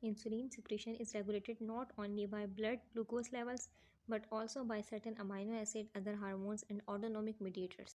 Insulin secretion is regulated not only by blood glucose levels but also by certain amino acid, other hormones and autonomic mediators.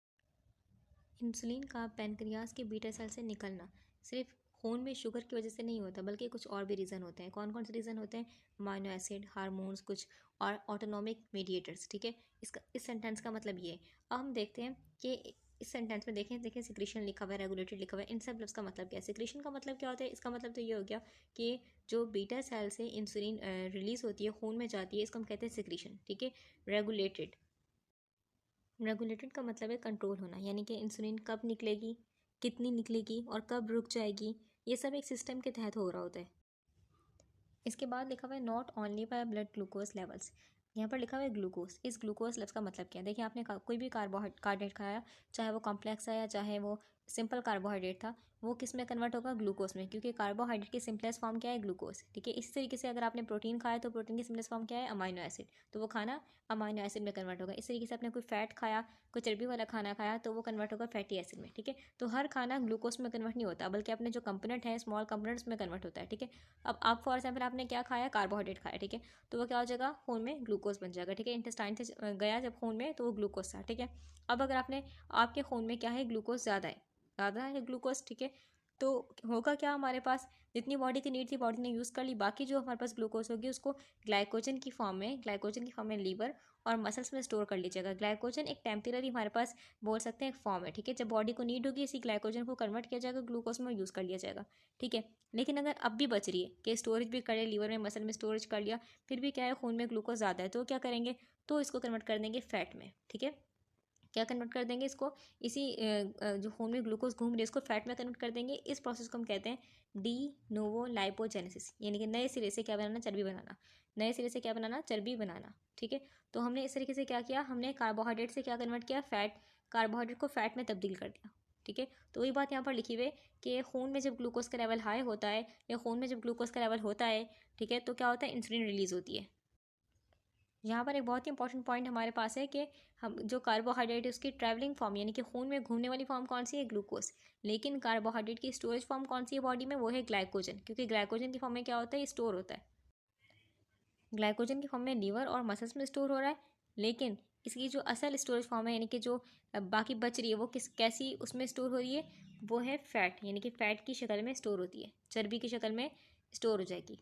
Insulin का pancreas के beta cell से निकलना सिर्फ खून में sugar की वजह से नहीं होता, बल्कि कुछ और भी रीज़न होते हैं। कौन कौन से रीज़न होते हैं? अमाइनो एसिड, हार्मोन्स, कुछ और ऑटोनॉमिक मीडिएटर्स। ठीक है, इसका इस सेंटेंस का मतलब ये है। अब हम देखते हैं कि इस सेंटेंस में देखें देखिए सिक्रीशन लिखा हुआ है, रेगुलेटेड लिखा हुआ है, इन सब लफ्ज़ का मतलब क्या है? सिक्रीशन का मतलब क्या होता है? इसका मतलब तो ये हो गया कि जो बीटा सेल से इंसुलिन रिलीज़ होती है, खून में जाती है, इसको हम कहते हैं सिक्रीशन। ठीक है, रेगुलेटेड। रेगुलेटेड का मतलब है कंट्रोल होना, यानी कि इंसुलिन कब निकलेगी, कितनी निकलेगी और कब रुक जाएगी, ये सब एक सिस्टम के तहत हो रहा होता है। इसके बाद लिखा हुआ है not only by blood glucose levels. यहाँ पर लिखा हुआ है ग्लूकोज। इस ग्लूकोज लफ्ज़ का मतलब क्या है? देखिए, आपने कोई भी कार्बोहाइड्रेट खाया, चाहे वो कॉम्प्लेक्स है या चाहे वो सिंपल कार्बोहाइड्रेट था, वो किस में कन्वर्ट होगा? ग्लूकोज में, क्योंकि कार्बोहाइड्रेट की सिंपलेस्ट फॉर्म क्या है? ग्लूकोज। ठीक है, इस तरीके से अगर आपने प्रोटीन खाया तो प्रोटीन की सिंपलेस्ट फॉर्म क्या है? अमाइनो एसिड, तो वो खाना अमाइनो एसिड में कन्वर्ट होगा। इस तरीके से आपने कोई फैट खाया, कोई चर्बी वाला खाना खाया, तो वो कन्वर्ट होगा फैटी एसिड में। ठीक है, तो हर खाना ग्लूकोज में कन्वर्ट नहीं होता, बल्कि अपने जो कंपोनेंट है, स्मॉल कंपोनेंट्स में कन्वर्ट होता है। ठीक है, अब आप फॉर एग्जाम्पल आपने क्या खाया? कार्बोहाइड्रेट खाया। ठीक है, तो वो क्या हो जाएगा? खून में ग्लूकोज बन जाएगा। ठीक है, इंटेस्टाइन से गया जब खून में, तो वो ग्लूकोज था। ठीक है, अब अगर आपके खून में क्या है? ग्लूकोज ज़्यादा है ग्लूकोज। ठीक है, तो होगा क्या हमारे पास? जितनी बॉडी की नीड थी बॉडी ने यूज़ कर ली, बाकी जो हमारे पास ग्लूकोज होगी उसको ग्लाइकोजन की फॉर्म में लीवर और मसल्स में स्टोर कर लीजिएगा। ग्लाइकोजन एक टेम्पररी हमारे पास बोल सकते हैं एक फॉर्म है। ठीक है, जब बॉडी को नीड होगी इसी ग्लाइकोजन को कन्वर्ट किया जाएगा, ग्लूकोज में यूज़ कर लिया जाएगा। ठीक है, लेकिन अगर अब भी बच रही है कि स्टोरेज भी कर लिया, लीवर में मसल में स्टोरेज कर लिया, फिर भी क्या है? खून में ग्लूकोज ज़्यादा है, तो क्या करेंगे? तो इसको कन्वर्ट कर देंगे फैट में। ठीक है, क्या कन्वर्ट कर देंगे इसको? इसी जो खून में ग्लूकोज घूम रही है इसको फैट में कन्वर्ट कर देंगे। इस प्रोसेस को हम कहते हैं डी नोवो लाइपोजेनेसिस, यानी कि नए सिरे से क्या बनाना? चर्बी बनाना। नए सिरे से क्या बनाना? चर्बी बनाना। ठीक है, तो हमने इस तरीके से क्या किया? हमने कार्बोहाइड्रेट से क्या कन्वर्ट किया? फैट। कार्बोहाइड्रेट को फैट में तब्दील कर दिया। ठीक है, तो वही बात यहाँ पर लिखी हुई है कि खून में जब ग्लूकोज का लेवल हाई होता है या खून में जब ग्लूकोज का लेवल होता है, ठीक है, तो क्या होता है? इंसुलिन रिलीज होती है। यहाँ पर एक बहुत ही इंपॉर्टेंट पॉइंट हमारे पास है कि हम जो कार्बोहाइड्रेट है उसकी ट्रैवलिंग फॉर्म, यानी कि खून में घूमने वाली फॉर्म कौन सी है? ग्लूकोज। लेकिन कार्बोहाइड्रेट की स्टोरेज फॉर्म कौन सी है बॉडी में? वो है ग्लाइकोजन, क्योंकि ग्लाइकोजन की फॉर्म में क्या होता है? स्टोर होता है। ग्लाइकोजन की फॉर्म में लीवर और मसल्स में स्टोर हो रहा है, लेकिन इसकी जो असल स्टोरेज फॉर्म है, यानी कि जो बाकी बच रही है, वो कैसी उसमें स्टोर हो रही है? वो है फैट, यानी कि फैट की शक्ल में स्टोर होती है, चर्बी की शक्ल में स्टोर हो जाएगी।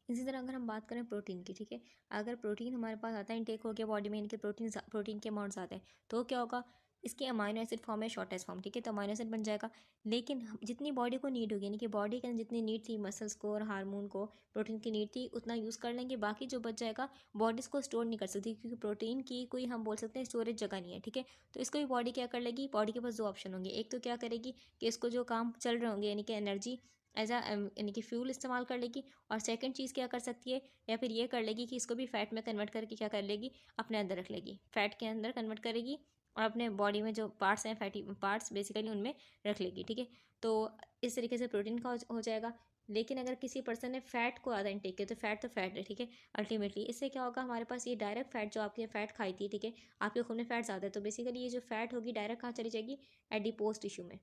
इसी तरह अगर हम बात करें प्रोटीन की, ठीक है, अगर प्रोटीन हमारे पास आता है इनटेक हो गया बॉडी में, इनके प्रोटीन के अमाउंट ज़्यादा है, तो क्या होगा? इसके अमाइनो एसिड फॉर्म है शॉर्टेस्ट फॉर्म। ठीक है, तो अमाइनो एसिड बन जाएगा। लेकिन जितनी बॉडी को नीड होगी, यानी कि बॉडी के अंदर जितनी नीड थी मसल्स को और हार्मोन को, प्रोटीन की नीड थी, उतना यूज़ कर लेंगे। बाकी जो बच जाएगा बॉडी इसको स्टोर नहीं कर सकती, क्योंकि प्रोटीन की कोई हम बोल सकते हैं स्टोरेज जगह नहीं है। ठीक है, तो इसको भी बॉडी क्या कर लेगी? बॉडी के पास दो ऑप्शन होंगे। एक तो क्या करेगी कि इसको जो काम चल रहे होंगे, यानी कि एनर्जी एज आ यानी कि फ्यूल इस्तेमाल कर लेगी। और सेकंड चीज़ क्या कर सकती है, या फिर ये कर लेगी कि इसको भी फैट में कन्वर्ट करके क्या कर लेगी? अपने अंदर रख लेगी, फैट के अंदर कन्वर्ट करेगी और अपने बॉडी में जो पार्ट्स हैं, फैटी पार्ट्स बेसिकली, उनमें रख लेगी। ठीक है, तो इस तरीके से प्रोटीन का हो जाएगा। लेकिन अगर किसी पर्सन ने फैट को ज़्यादा इंटेक किया, तो फैट है। ठीक है, अल्टीमेटली इससे क्या होगा? हमारे पास ये डायरेक्ट फैट, जो आपकी फैट खाई थी, ठीक है, आपके खून में फैट ज़्यादा है, तो बेसिकली ये जो फैट होगी डायरेक्ट कहाँ चली जाएगी? एडिपोज टिश्यू में।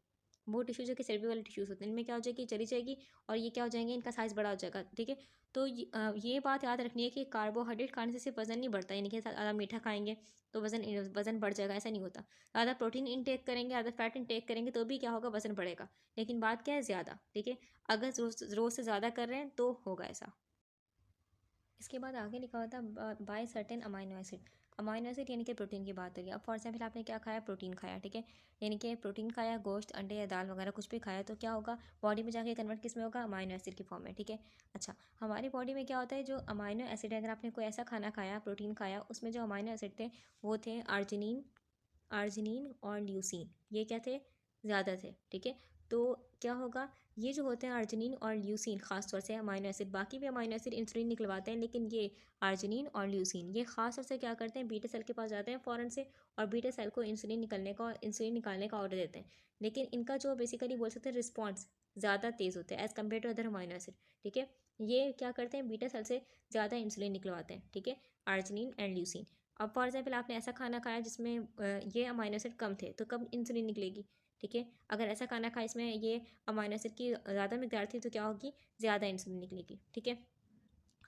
वो टिश्यू जो कि चर्बी वाले टिश्यूज होते हैं, इनमें क्या हो जाएगी? चली जाएगी, और ये क्या हो जाएंगे? इनका साइज़ बड़ा हो जाएगा। ठीक है, तो ये बात याद रखनी है कि कार्बोहाइड्रेट खाने से सिर्फ वजन नहीं बढ़ता, यानी कि ज़्यादा मीठा खाएंगे तो वजन बढ़ जाएगा, ऐसा नहीं होता। ज़्यादा प्रोटीन इनटेक करेंगे, ज़्यादा फैट इनटेक करेंगे, तो भी क्या होगा? वजन बढ़ेगा। लेकिन बात क्या है? ज़्यादा। ठीक है, अगर रोज़ से ज़्यादा कर रहे हैं तो होगा ऐसा। इसके बाद आगे लिखा हुआ था by certain amino acid. Amino acid यानी कि प्रोटीन की बात करिए। अब फॉर एग्जाम्पल आपने क्या खाया? प्रोटीन खाया। ठीक है, यानी कि प्रोटीन खाया, गोश्त, अंडे या दाल वगैरह कुछ भी खाया, तो क्या होगा? बॉडी में जाके कन्वर्ट किस में होगा? अमाइनो एसिड की फॉर्म में। ठीक है, अच्छा, हमारी बॉडी में क्या होता है? जो अमाइनो एसिड है, अगर आपने कोई ऐसा खाना खाया, प्रोटीन खाया, उसमें जो अमाइनो एसिड थे वो थे आर्जिनिन आर्जिनिन और ल्यूसीन। ये क्या थे? ज़्यादा थे। ठीक है, तो क्या होगा? ये जो होते हैं आर्जिनिन और ल्यूसीन, खास तौर से अमाइनो एसिड, बाकी भी अमाइनो एसिड इंसुलिन निकलवाते हैं, लेकिन ये आर्जिनिन और ल्यूसीन ये खास तौर से क्या करते हैं? बीटा सेल के पास जाते हैं फ़ौरन से, और बीटा सेल को इंसुलिन निकालने का ऑर्डर देते हैं। लेकिन इनका जो बेसिकली बोल सकते हैं रिस्पॉन्स ज़्यादा तेज़ होता है as compare to other amino acid. ठीक है, ये क्या करते हैं? बीटा सेल से ज़्यादा इंसुलिन निकलवाते हैं। ठीक है, आर्जिनिन एंड ल्यूसीन। अब फॉर एग्जाम्पल आपने ऐसा खाना खाया जिसमें ये अमाइनो एसिड कम थे, तो कब इंसुलिन निकलेगी? ठीक है। अगर ऐसा खाना खाए इसमें ये अमाइनो एसिड की ज़्यादा मिकदार थी तो क्या होगी, ज़्यादा इंसुलिन निकलेगी, ठीक है।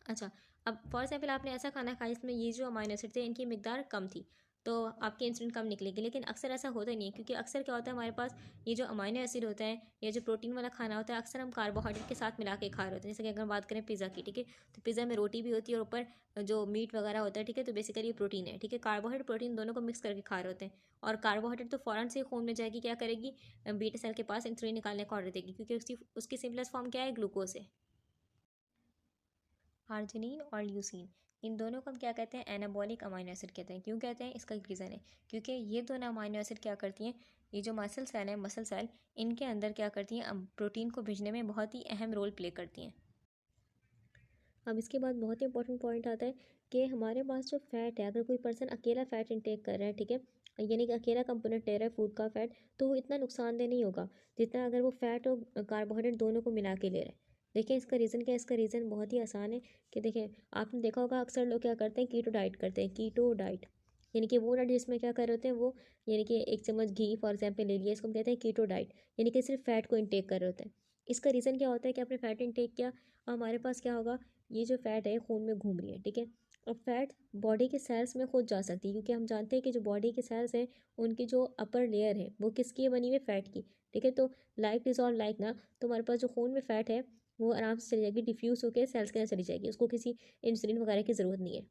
अच्छा, अब फॉर एग्जाम्पल आपने ऐसा खाना खाया इसमें ये जो अमाइनो एसिड थे इनकी मिकदार कम थी, तो आपकी इंसुलिन कम निकलेगी। लेकिन अक्सर ऐसा होता नहीं है, क्योंकि अक्सर क्या होता है हमारे पास ये जो अमाइनो एसिड होता है, ये जो प्रोटीन वाला खाना होता है, अक्सर हम कार्बोहाइड्रेट के साथ मिला के खा रहे होते हैं। जैसे कि अगर हम बात करें पिज़्ज़ा की, ठीक है, तो पिज़्ज़ा में रोटी भी होती है और ऊपर जो मीट वगैरह होता है, ठीक है, तो बेसिकली ये प्रोटीन है, ठीक है। कार्बोहाइड्रेट प्रोटीन दोनों को मिक्स करके खा रहे होते हैं, और कार्बोहाइड्रेट तो फ़ौरन से खून में जाएगी, क्या करेगी, बीटा सेल के पास इंसुलिन निकालने का ऑर्डर देगी, क्योंकि उसकी उसकी सिंपलेस्ट फॉर्म क्या है, ग्लूकोज है। आर्जिनिन और ल्यूसीन, इन दोनों को हम क्या कहते हैं, एनाबॉलिक अमाइनो एसिड कहते हैं। क्यों कहते हैं, इसका एक रीज़न है, क्योंकि ये दोनों अमाइनो एसिड क्या करती हैं, ये जो मसल सेल है, मसल सेल, इनके अंदर क्या करती हैं, प्रोटीन को भेजने में बहुत ही अहम रोल प्ले करती हैं। अब इसके बाद बहुत ही इंपॉर्टेंट पॉइंट आता है कि हमारे पास जो फैट है, अगर कोई पर्सन अकेला फ़ैट इंटेक कर रहा है, ठीक है, यानी कि अकेला कंपोनेंट ले रहा है फूड का फ़ैट, तो वो इतना नुकसानदेह नहीं होगा जितना अगर वो फ़ैट और कार्बोहाइड्रेट दोनों को मिला के ले रहा है। देखिए इसका रीज़न क्या है, इसका रीज़न बहुत ही आसान है कि देखिए आपने देखा होगा अक्सर लोग क्या करते हैं, कीटो डाइट करते हैं। कीटो डाइट यानी कि वो डाइट जिसमें क्या कर रहे होते हैं वो, यानी कि 1 चम्मच घी फॉर एग्जाम्पल ले लिया, इसको हम कहते हैं कीटो डाइट, यानी कि सिर्फ फ़ैट को इंटेक कर रहे होते हैं। इसका रीज़न क्या होता है कि आपने फ़ैट इंटेक किया, हमारे पास क्या होगा, ये जो फ़ैट है खून में घूम रही है, ठीक है। अब फैट बॉडी के सेल्स में खुद जा सकती है, क्योंकि हम जानते हैं कि जो बॉडी के सेल्स हैं उनकी जो अपर लेयर है वो किसकी है, बनी हुई है, फैट की, ठीक है। तो लाइक डिजॉल्व लाइक ना, तो हमारे पास जो खून में फैट है वो आराम से चली जाएगी, डिफ्यूज़ होकर सेल्स के अंदर चली जाएगी, उसको किसी इंसुलिन वगैरह की ज़रूरत नहीं है,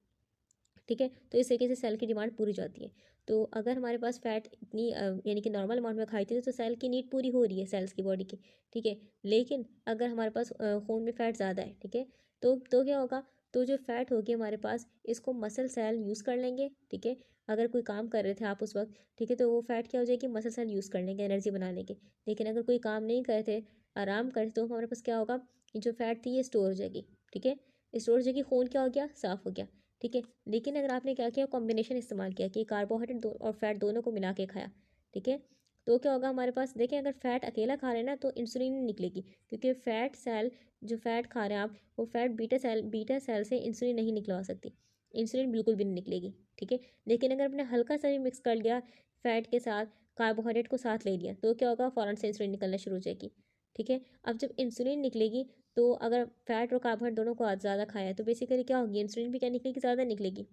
ठीक है। तो इस तरीके से सेल की डिमांड पूरी जाती है। तो अगर हमारे पास फैट इतनी यानी कि नॉर्मल अमाउंट में खाई थी तो सेल की नीड पूरी हो रही है, सेल्स की बॉडी की, ठीक है। लेकिन अगर हमारे पास खून में फैट ज़्यादा है, ठीक है, तो क्या होगा, तो जो फैट होगी हमारे पास, इसको मसल सेल यूज़ कर लेंगे, ठीक है। अगर कोई काम कर रहे थे आप उस वक्त, ठीक है, तो वो फैट क्या हो जाएगी, मसल सेल यूज़ कर लेंगे एनर्जी बना लेंगे। लेकिन अगर कोई काम नहीं करे थे, आराम करे, तो हमारे पास क्या होगा, ये जो फैट थी ये स्टोर हो जाएगी, ठीक है। स्टोर हो जाएगी, खून क्या हो गया, साफ़ हो गया, ठीक है। लेकिन अगर आपने क्या किया, कॉम्बिनेशन इस्तेमाल किया कि कार्बोहाइड्रेट और फैट दोनों को मिला के खाया, ठीक है, तो क्या होगा हमारे पास, देखें अगर फैट अकेला खा रहे हैं ना तो इंसुलिन नहीं निकलेगी, क्योंकि फैट सेल, जो फैट खा रहे हैं आप, वो फैट बीटा सेल से इंसुलिन नहीं निकलवा सकती, इंसुलिन बिल्कुल भी नहीं निकलेगी, ठीक है। लेकिन अगर आपने हल्का सा भी मिक्स कर लिया फैट के साथ, कार्बोहाइड्रेट को साथ ले लिया, तो क्या होगा, फ़ौरन से इंसुलिन निकलना शुरू हो जाएगी, ठीक है। अब जब इंसुलिन निकलेगी, तो अगर फैट और कार्बोहाइड्रेट दोनों को आज ज़्यादा खाया है तो बेसिकली क्या होगी, इंसुलिन भी क्या निकलेगी, ज़्यादा निकलेगी,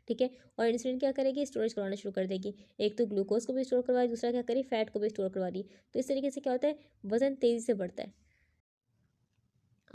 ठीक है। और इंसुलिन क्या करेगी, स्टोरेज करवाना शुरू कर देगी, एक तो ग्लूकोज को भी स्टोर करवा रही, दूसरा क्या करी, फैट को भी स्टोर करवा रही। तो इस तरीके से क्या होता है, वजन तेज़ी से बढ़ता है।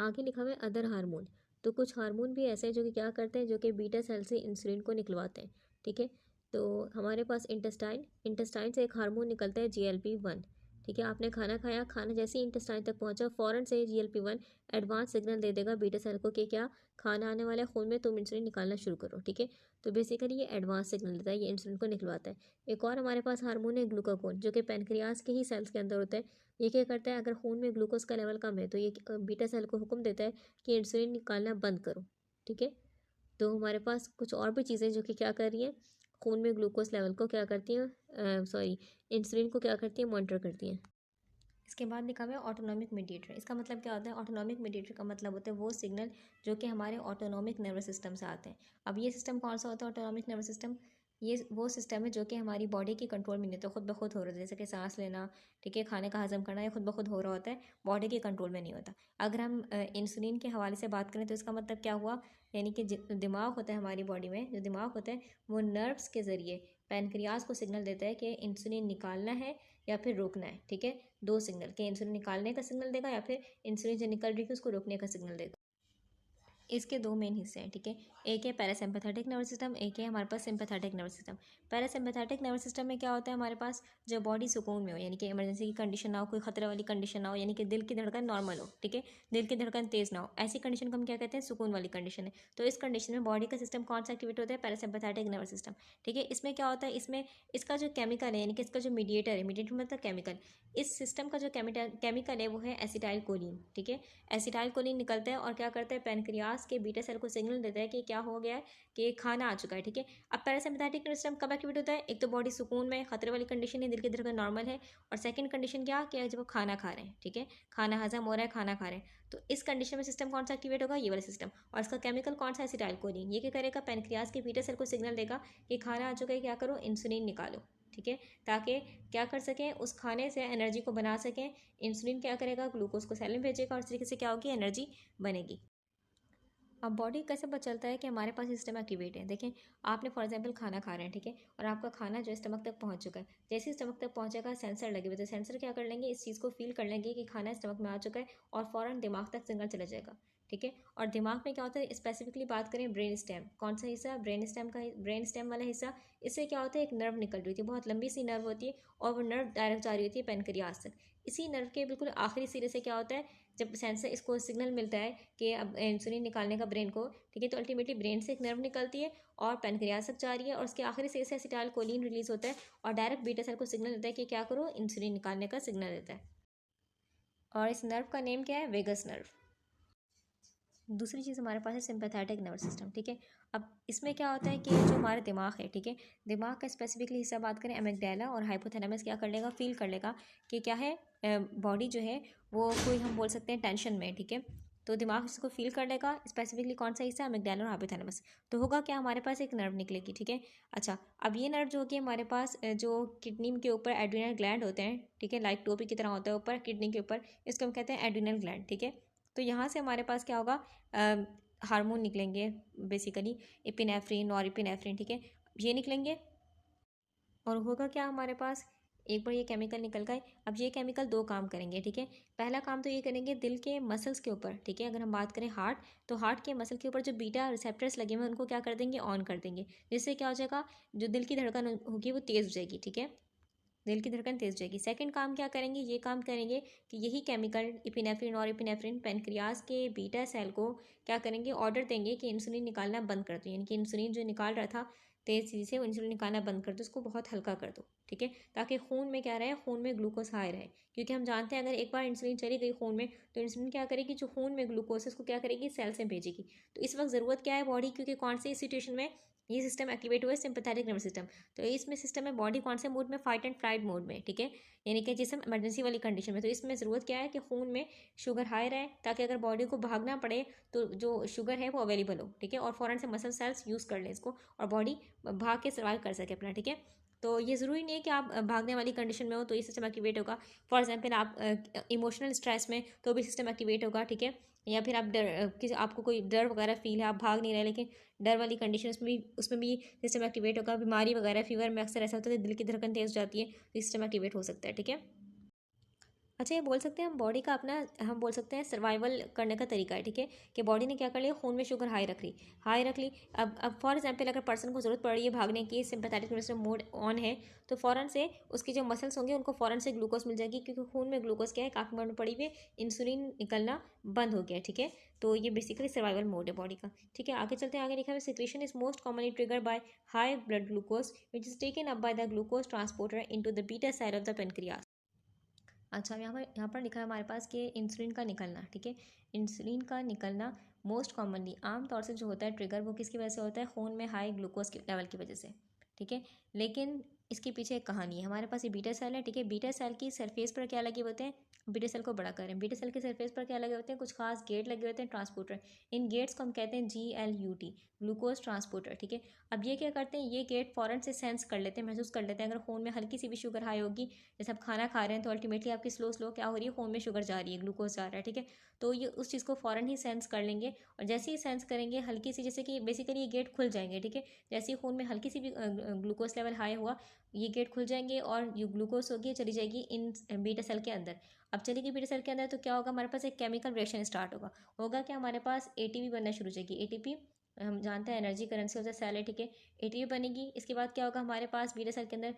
आगे लिखा हुआ है अदर हार्मोन, तो कुछ हार्मोन भी ऐसे हैं जो कि क्या करते हैं, जो कि बीटा सेल से इंसुलिन को निकलवाते हैं, ठीक है। तो हमारे पास इंटेस्टाइन से एक हार्मोन निकलता है GLP-1, ठीक है। आपने खाना खाया, खाना जैसे ही इंटेस्टाइन तक पहुंचा, फ़ौरन से GLP-1 एडवांस सिग्नल दे देगा बीटा सेल को कि क्या खाना आने वाला है खून में, तुम इंसुलिन निकालना शुरू करो, ठीक है। तो बेसिकली ये एडवांस सिग्नल देता है, ये इंसुलिन को निकलवाता है। एक और हमारे पास हार्मोन है ग्लूकागोन, जो कि पेनक्रियाज के ही सेल्स के अंदर होता है। ये क्या करता है, अगर खून में ग्लूकोज का लेवल कम है तो ये बीटा सेल को हुक्म देता है कि इंसुलिन निकालना बंद करो, ठीक है। तो हमारे पास कुछ और भी चीज़ें जो कि क्या कर रही हैं, खून में ग्लूकोज लेवल को क्या करती हैं, सॉरी, इंसुलिन को क्या करती हैं, मॉनिटर करती हैं। इसके बाद लिखा हुआ है ऑटोनॉमिक मीडिएटर। इसका मतलब क्या होता है, ऑटोनॉमिक मीडिएटर का मतलब होता है वो सिग्नल जो कि हमारे ऑटोनॉमिक नर्वस सिस्टम से आते हैं। अब ये सिस्टम कौन सा होता है, ऑटोनॉमिक नर्वस सिस्टम, ये वो सिस्टम है जो कि हमारी बॉडी की कंट्रोल में नहीं होता, खुद ब खुद हो रहा है, जैसे कि सांस लेना, ठीक है, खाने का हजम करना, ये खुद ब खुद हो रहा होता है, बॉडी के कंट्रोल में नहीं होता। अगर हम इंसुलिन के हवाले से बात करें तो इसका मतलब क्या हुआ, यानी कि दिमाग होता है हमारी बॉडी में, जो दिमाग होता है वो नर्व्स के ज़रिए पैनक्रियाज को सिग्नल देता है कि इंसुलिन निकालना है या फिर रोकना है, ठीक है। दो सिग्नल, कि इंसुलिन निकालने का सिग्नल देगा या फिर इंसुलिन जो निकल रही है उसको रोकने का सिग्नल देगा। इसके दो मेन हिस्से हैं, ठीक है। एक है पैरासिम्पैथेटिक नर्वस सिस्टम, एक है हमारे पास sympathetic nervous system. Parasympathetic nervous system में क्या होता है, हमारे पास जो बॉडी सुकून में हो, यानी कि इमरजेंसी की कंडीशन ना हो, कोई खतरे वाली कंडीशन ना हो, यानी कि दिल की धड़कन नॉर्मल हो, ठीक है, दिल की धड़कन तेज़ ना हो, ऐसी कंडीशन को हम क्या कहते हैं, सुकून वाली कंडीशन है। तो इस कंडीशन में बॉडी का सिस्टम कौन सा एक्टिवेट होता है, पैरासिम्पैथेटिक नर्वस सिस्टम, ठीक है। इसमें क्या होता है, इसमें इसका जो केमिकल है, यानी कि इसका जो मीडिएटर है, मीडिएटर मतलब केमिकल, इस सिस्टम का जो केमिकल है वो है एसिटाइल कोलिन, ठीक है। एसिटाइल कोलिन निकलता है और क्या करता है, पैनक्रियाज के बीटा सेल को सिग्नल देता है कि क्या हो गया है, कि खाना आ चुका है, ठीक है। अब पैरासिम्पैथेटिक नर्वस सिस्टम कब एक्टिवेट होता है, एक तो बॉडी सुकून में, खतरे वाली कंडीशन है, दिल की धड़कन नॉर्मल है, और सेकंड कंडीशन क्या, कि जब वो खाना खा रहे हैं, ठीक है, खाना हजम हो रहा है, खाना खा रहे हैं, तो इस कंडीशन में सिस्टम कौन सा एक्टिवेट होगा, ये वाला सिस्टम। और इसका केमिकल कौन सा, एसिटाइल कोलिन। ये क्या करेगा, पैनक्रियाज के बीटा सेल को सिग्नल देगा कि खाना आ चुका है, क्या करो, इंसुलिन निकालो, ठीक है, ताकि क्या कर सकें, उस खाने से एनर्जी को बना सकें। इंसुलिन क्या करेगा, ग्लूकोज को सेल में भेजेगा और इस तरीके से क्या होगी, एनर्जी बनेगी। अब बॉडी कैसे पता चलता है कि हमारे पास सिस्टम एक्टिवेट है। देखें, आपने फॉर एग्जांपल खाना खा रहे हैं, ठीक है, और आपका खाना जो है स्टमक तक पहुंच चुका है। जैसे ही स्टमक तक पहुंचेगा, सेंसर लगे हुए, तो सेंसर क्या कर लेंगे, इस चीज़ को फील कर लेंगे कि खाना स्टमक में आ चुका है और फ़ौरन दिमाग तक सिग्नल चला जाएगा। ठीक है, और दिमाग में क्या होता है, स्पेसिफिकली बात करें ब्रेन स्टेम, कौन सा हिस्सा, ब्रेन स्टेम वाला हिस्सा। इससे क्या होता है, एक नर्व निकल रही होती है, बहुत लंबी सी नर्व होती है, और वो नर्व डायरेक्ट जा रही होती है पेनक्रियास तक। इसी नर्व के बिल्कुल आखिरी सिरे से क्या होता है, जब सेंसर इसको सिग्नल मिलता है कि अब इंसुलिन निकालने का ब्रेन को, ठीक है, तो अल्टीमेटली ब्रेन से एक नर्व निकलती है और पेनक्रियास तक जा रही है, और उसके आखिरी से एसिटाइल कोलिन रिलीज होता है और डायरेक्ट बीटा सेल को सिग्नल देता है कि क्या करो, इंसुलिन निकालने का सिग्नल देता है। और इस नर्व का नेम क्या है, वेगस नर्व। दूसरी चीज़ हमारे पास है सिंपैथेटिक नर्वस सिस्टम। ठीक है, अब इसमें क्या होता है कि जो हमारा दिमाग है, ठीक है, दिमाग का स्पेसिफिकली हिस्सा बात करें, एमिगडाला और हाइपोथैलेमस क्या कर लेगा, फील कर लेगा कि क्या है, बॉडी जो है वो कोई हम बोल सकते हैं टेंशन में। ठीक है, तो दिमाग इसको फील कर लेगा, स्पेसिफिकली कौन सा हिस्सा, एमिगडाला और हाइपोथैलेमस। तो होगा क्या, हमारे पास एक नर्व निकलेगी। ठीक है, अच्छा, अब ये नर्व जो होगी हमारे पास, जो किडनी के ऊपर एड्रिनल ग्लैंड होते हैं, ठीक है, लाइक टोपी की तरह होता है ऊपर किडनी के ऊपर, इसको हम कहते हैं एड्रिनल ग्लैंड। ठीक है, तो यहाँ से हमारे पास क्या होगा, हार्मोन निकलेंगे, बेसिकली एपिनेफ्रिन, नॉरएपिनेफ्रिन। ठीक है, ये निकलेंगे और होगा क्या हमारे पास, एक बार ये केमिकल निकल गए, अब ये केमिकल दो काम करेंगे। ठीक है, पहला काम तो ये करेंगे दिल के मसल्स के ऊपर। ठीक है, अगर हम बात करें हार्ट, तो हार्ट के मसल के ऊपर जो बीटा रिसेप्टर्स लगे हुए हैं उनको क्या कर देंगे, ऑन कर देंगे, जिससे क्या हो जाएगा, जो दिल की धड़कन होगी वो तेज़ हो जाएगी। ठीक है, दिल की धड़कन तेज जाएगी। सेकंड काम क्या करेंगे, ये काम करेंगे कि यही केमिकल इपिनेफ्रिन और एपिनेफ्रिन पेनक्रियास के बीटा सेल को क्या करेंगे, ऑर्डर देंगे कि इंसुलिन निकालना बंद कर दो, यानी कि इंसुलिन जो निकाल रहा था तेज चीज़ से, वो इंसुलिन निकालना बंद कर दो, उसको बहुत हल्का कर दो। ठीक है, ताकि खून में क्या रहे, खून में ग्लूकोज हाई रहे, क्योंकि हम जानते हैं अगर एक बार इंसुलिन चली गई खून में, तो इंसुलिन क्या करेगी, जो खून में ग्लूकोज है उसको क्या करेगी, सेल से भेजेगी। तो इस वक्त ज़रूरत क्या है बॉडी, क्योंकि कौन सी सिचुएशन में ये सिस्टम एक्टिवेट हुआ है, सिंपैथेटिक नर्वस सिस्टम। तो इसमें सिस्टम है बॉडी कौन से मोड में, फाइट एंड फ्लाइट मोड में। ठीक है, यानी कि जिसम इमरजेंसी वाली कंडीशन में। तो इसमें ज़रूरत क्या है कि खून में शुगर हाई रहे, ताकि अगर बॉडी को भागना पड़े तो जो शुगर है वो अवेलेबल हो। ठीक है, और फ़ौरन से मसल सेल्स यूज़ कर लें इसको और बॉडी भाग के सर्वाइव कर सके अपना। ठीक है, तो ये ज़रूरी नहीं है कि आप भागने वाली कंडीशन में हो तो ये सिस्टम एक्टिवेट होगा। फॉर एग्जाम्पल आप इमोशनल स्ट्रेस में, तो भी सिस्टम एक्टिवेट होगा। ठीक है, या फिर आप किसी आपको कोई डर वगैरह फील है, आप भाग नहीं रहे लेकिन डर वाली कंडीशन, उसमें भी सिस्टम एक्टिवेट होगा। बीमारी वगैरह, फीवर में अक्सर ऐसा होता है कि दिल की धड़कन तेज हो जाती है, तो सिस्टम एक्टिवेट हो सकता है। ठीक है, अच्छा, ये बोल सकते हैं हम बॉडी का अपना, हम बोल सकते हैं सर्वाइवल करने का तरीका है। ठीक है, कि बॉडी ने क्या कर लिया, खून में शुगर हाई रख ली। अब फॉर एग्जांपल अगर पर्सन को ज़रूरत पड़ रही है भागने की, sympathetic nervous system mode on है, तो फ़ौरन से उसकी जो मसल्स होंगे उनको फ़ौरन से ग्लूकोज मिल जाएगी, क्योंकि खून में ग्लूकोज क्या है, काफ़ी मात्रा में पड़ी हुई है, इंसुलिन निकलना बंद हो गया। ठीक है, तो ये बेसिकली सर्वाइवल मोड है बॉडी का। ठीक है, आगे चलते हैं, आगे लिखा है situation is most commonly trigger by high blood glucose which is taken up by the glucose transporter into the beta side of the pancreas. अच्छा, यहाँ पर लिखा है हमारे पास कि इंसुलिन का निकलना। ठीक है, इंसुलिन का निकलना मोस्ट कॉमनली, आम तौर से जो होता है ट्रिगर, वो किसकी वजह से होता है, खून में हाई ग्लूकोज के लेवल की वजह से। ठीक है, लेकिन इसके पीछे एक कहानी है। हमारे पास ये बीटा सेल है। ठीक है, बीटा सेल की सरफेस पर क्या लगे होते हैं, बीटा सेल को बड़ा करें, बीटा सेल के सरफेस पर क्या लगे होते हैं, कुछ खास गेट लगे होते हैं, ट्रांसपोर्टर। इन गेट्स को हम कहते हैं GLUT, ग्लूकोज ट्रांसपोर्टर। ठीक है, अब ये क्या करते हैं, ये गेट फॉरन से सेंस कर लेते हैं, महसूस कर लेते हैं अगर खून में हल्की सी भी शुगर हाई होगी। जैसे आप खाना खा रहे हैं तो अल्टीमेटली आपकी स्लो स्लो क्या हो रही है, खून में शुगर जा रही है, ग्लूकोज जा रहा है। ठीक है, तो ये उस चीज़ को फ़ौरन ही सेंस कर लेंगे, और जैसे ही सेंस करेंगे हल्की सी, जैसे कि बेसिकली ये गेट खुल जाएंगे। ठीक है, जैसे ही खून में हल्की सी भी ग्लूकोज लेवल हाई हुआ, ये गेट खुल जाएंगे और ये ग्लूकोज होगी चली जाएगी इन बीटा सेल के अंदर। अब चलेगी बीटा सेल के अंदर तो क्या होगा, हमारे पास एक केमिकल रिएक्शन स्टार्ट होगा क्या, हमारे पास ATP बनना शुरू हो जाएगी। ATP हम जानते हैं energy currency of the cell है। ठीक है, ATP बनेगी, इसके बाद क्या होगा हमारे पास बीटा सेल के अंदर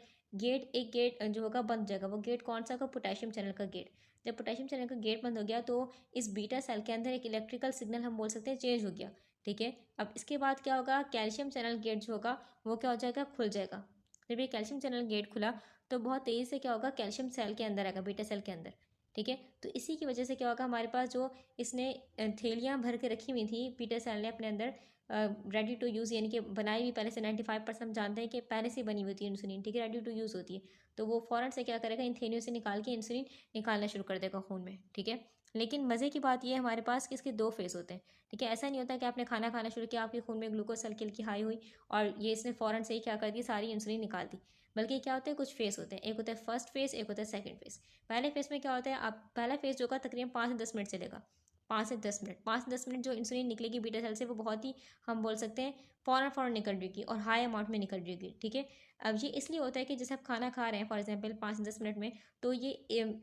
एक गेट जो होगा बंद हो जाएगा। वो गेट कौन सा होगा, पोटेशियम चैनल का गेट। जब पोटेशियम चैनल का गेट बंद हो गया तो इस बीटा सेल के अंदर एक इलेक्ट्रिकल सिग्नल हम बोल सकते हैं चेंज हो गया। ठीक है, अब इसके बाद क्या होगा, कैल्शियम चैनल गेट जो होगा वो क्या हो जाएगा, खुल जाएगा। जब ये कैल्शियम चैनल गेट खुला तो बहुत तेज़ी से क्या होगा, कैल्शियम सेल के अंदर आएगा, बीटा सेल के अंदर। ठीक है, तो इसी की वजह से क्या होगा, हमारे पास जो इसने थैलियाँ भर के रखी हुई थी बीटा सेल ने अपने अंदर, रेडी टू यूज़, यानी कि बनाई हुई पहले से 95% हम जानते हैं कि पहले से बनी हुई होती है इंसुलिन। ठीक है, रेडी टू यूज़ होती है, तो वो फ़ौरन से क्या करेगा, इन थैलियों से निकाल के इंसुलिन निकालना शुरू कर देगा खून में। ठीक है, लेकिन मज़े की बात यह है हमारे पास कि इसके दो फेज़ होते हैं। ठीक है, ऐसा नहीं होता कि आपने खाना खाना शुरू किया, आपके खून में ग्लूकोज हल्की हल्की हाई हुई और ये इसने फ़ौरन से ही क्या कर दी, सारी इंसुलिन निकाल दी। बल्कि क्या होते हैं, कुछ फेस होते हैं, एक होता है फर्स्ट फेस, एक होता है सेकंड फेस। पहले फेस में क्या होता है, आप पहला फेस जो होगा तकरीबन 5 से 10 मिनट चलेगा, 5 से 10 मिनट जो इंसुलिन निकलेगी बीटा सेल से वो बहुत ही, हम बोल सकते हैं फ़ौरन निकल जाएगी और हाई अमाउंट में निकल जाएगी, ठीक है। अब ये इसलिए होता है कि जैसे आप खाना खा रहे हैं फॉर एग्जांपल 5 से 10 मिनट में, तो ये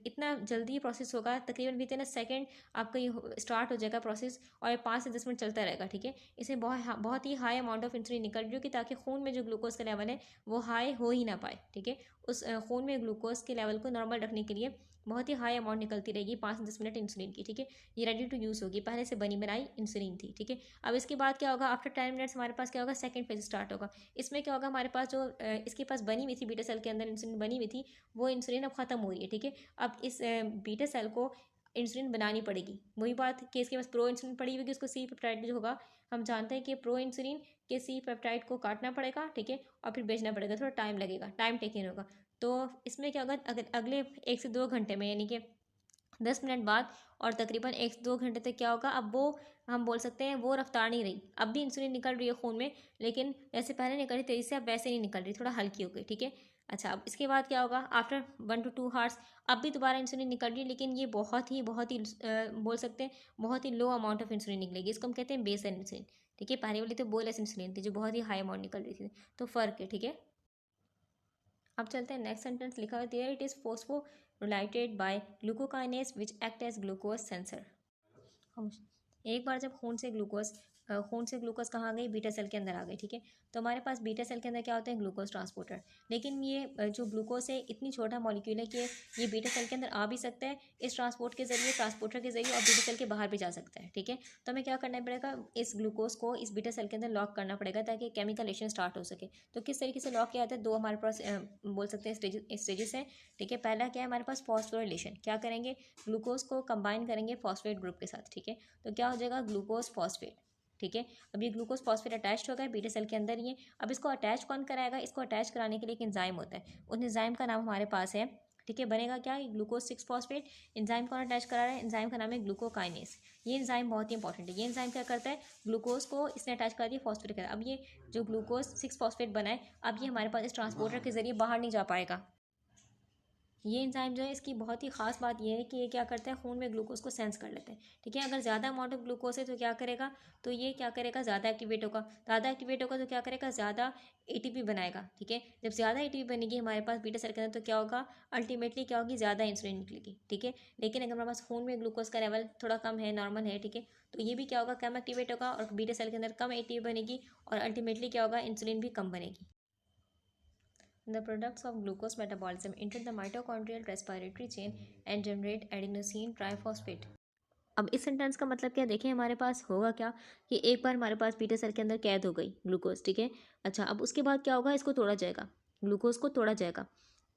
इतना जल्दी प्रोसेस होगा, तकरीबन विद इन अ सेकेंड आपका ये स्टार्ट हो जाएगा प्रोसेस, और ये 5 से 10 मिनट चलता रहेगा, ठीक है। इसमें बहुत ही हाई अमाउंट ऑफ इंसुलिन निकल रही होगी ताकि खून में जो ग्लूकोज का लेवल है वो हाई हो ही ना पाए, ठीक है। उस खून में ग्लूकोज के लेवल को नॉर्मल रखने के लिए बहुत ही हाई अमाउंट निकलती रहेगी 5 से 10 मिनट इंसुलिन की, ठीक है। ये रेडी टू यूज़ होगी, पहले से बनी बनाई इंसुलिन थी, ठीक है। अब इसके बाद क्या होगा, आफ्टर 10 मिनट्स हमारे पास क्या होगा, सेकंड फेज स्टार्ट होगा। इसमें क्या होगा, हमारे पास जो इसके पास बनी हुई थी बीटा सेल के अंदर इंसुलिन बनी हुई थी, वो इंसुलिन अब खत्म हो रही है, ठीक है। अब इस बीटा सेल को इंसुलिन बनानी पड़ेगी, वही बात कि इसके पास प्रो इंसुलिन पड़ी हुई, उसको सी पेप्टाइड जो होगा, हम जानते हैं कि प्रो इंसुलिन के सी पेप्टाइड को काटना पड़ेगा, ठीक है, और फिर बेचना पड़ेगा, थोड़ा टाइम लगेगा, टाइम टेकिंग होगा। तो इसमें क्या होगा, अगर अगले 1 से 2 घंटे में, यानी कि 10 मिनट बाद और तकरीबन 1 से 2 घंटे तक क्या होगा, अब वो हम बोल सकते हैं वो रफ्तार नहीं रही, अब भी इंसुलिन निकल रही है खून में, लेकिन जैसे पहले निकल रही तेजी से, अब वैसे नहीं निकल रही, थोड़ा हल्की हो गई, ठीक है। अच्छा, अब इसके बाद क्या होगा, आफ्टर 1 to 2 आवर्स अब भी दोबारा इंसुलिन निकल रही है, लेकिन ये बहुत ही बोल सकते हैं बहुत ही लो अमाउंट ऑफ इंसुलिन निकलेगी, इसको हम कहते हैं बेसल इंसुलिन, ठीक है। पहले वाली तो बोलस इंसुलिन थी जो बहुत ही हाई अमाउंट निकल रही थी, तो फ़र्क है, ठीक है। अब चलते हैं नेक्स्ट सेंटेंस, लिखा हुआ है there it is phosphorylated by glucokinase which act as glucose sensor. एक बार जब खून से ग्लूकोज कहाँ आ गई, बीटा सेल के अंदर आ गई, ठीक है। तो हमारे पास बीटा सेल के अंदर क्या होते हैं, ग्लूकोज ट्रांसपोर्टर, लेकिन ये जो ग्लूकोज है इतनी छोटा मॉलिक्यूल है कि ये बीटा सेल के अंदर आ भी सकता है इस ट्रांसपोर्टर के जरिए, और बीटा सेल के बाहर भी जा सकता है, ठीक है। तो हमें क्या करना पड़ेगा, इस ग्लूकोज को इस बीटा सेल के अंदर लॉक करना पड़ेगा ताकि केमिकल रिएक्शन स्टार्ट हो सके। तो किस तरीके से लॉक किया जाता है, दो हमारे पास बोल सकते हैं स्टेजेस हैं, ठीक है। पहला क्या है हमारे पास, फॉस्फोराइलेशन, क्या करेंगे, ग्लूकोज को कंबाइन करेंगे फॉस्फेट ग्रुप के साथ, ठीक है। तो क्या हो जाएगा, ग्लूकोज फॉस्फेट, ठीक है। अब ये ग्लूकोज फॉस्फेट अटैच हो गया बीटा सेल के अंदर ही है। अब इसको अटैच कौन कराएगा, इसको अटैच कराने के लिए एक एंजाइम होता है, उस एंजाइम का नाम हमारे पास है, ठीक है। बनेगा क्या, ग्लूकोज 6 फॉस्फेट। एंजाइम कौन अटैच करा रहा है, एंजाइम का नाम है ग्लूकोकाइनेस। ये एंजाइम बहुत ही इंपॉर्टेंट है, ये एंजाइम क्या करता है, ग्लूकोज को इसने अटैच कर दिया फॉस्फेट के साथ। अब ये जो ग्लूकोज 6 फॉस्फेट बना है, अब ये हमारे पास इस ट्रांसपोर्टर के जरिए बाहर नहीं जा पाएगा। ये एंजाइम जो है इसकी बहुत ही खास बात ये है कि ये क्या करता है, खून में ग्लूकोज को सेंस कर लेते हैं, ठीक है। अगर ज़्यादा अमाउंट ऑफ ग्लूकोज है तो क्या करेगा, तो ये क्या करेगा, ज़्यादा एक्टिवेट होगा, तो क्या करेगा, ज़्यादा एटीपी बनाएगा, ठीक है। जब ज़्यादा एटीपी बनेगी हमारे पास बीटा सेल के अंदर, तो क्या होगा, अल्टीमेटली क्या होगी, ज़्यादा इंसुलिन निकलेगी, ठीक है। लेकिन अगर हमारे पास खून में ग्लूकोज का लेवल थोड़ा कम है, नॉर्मल है, ठीक है, तो ये भी क्या होगा, कम एक्टिवेट होगा और बीटा सेल के अंदर कम एटीपी बनेगी, और अल्टीमेटली क्या होगा, इंसुलिन भी कम बनेगी। The products of glucose metabolism enter the mitochondrial respiratory chain and generate adenosine triphosphate. अब इस सेंटेंस का मतलब क्या, देखें हमारे पास होगा क्या कि एक बार हमारे पास बीटा सेल के अंदर कैद हो गई ग्लूकोज, ठीक है। अच्छा, अब उसके बाद क्या होगा, इसको तोड़ा जाएगा, ग्लूकोज को तोड़ा जाएगा।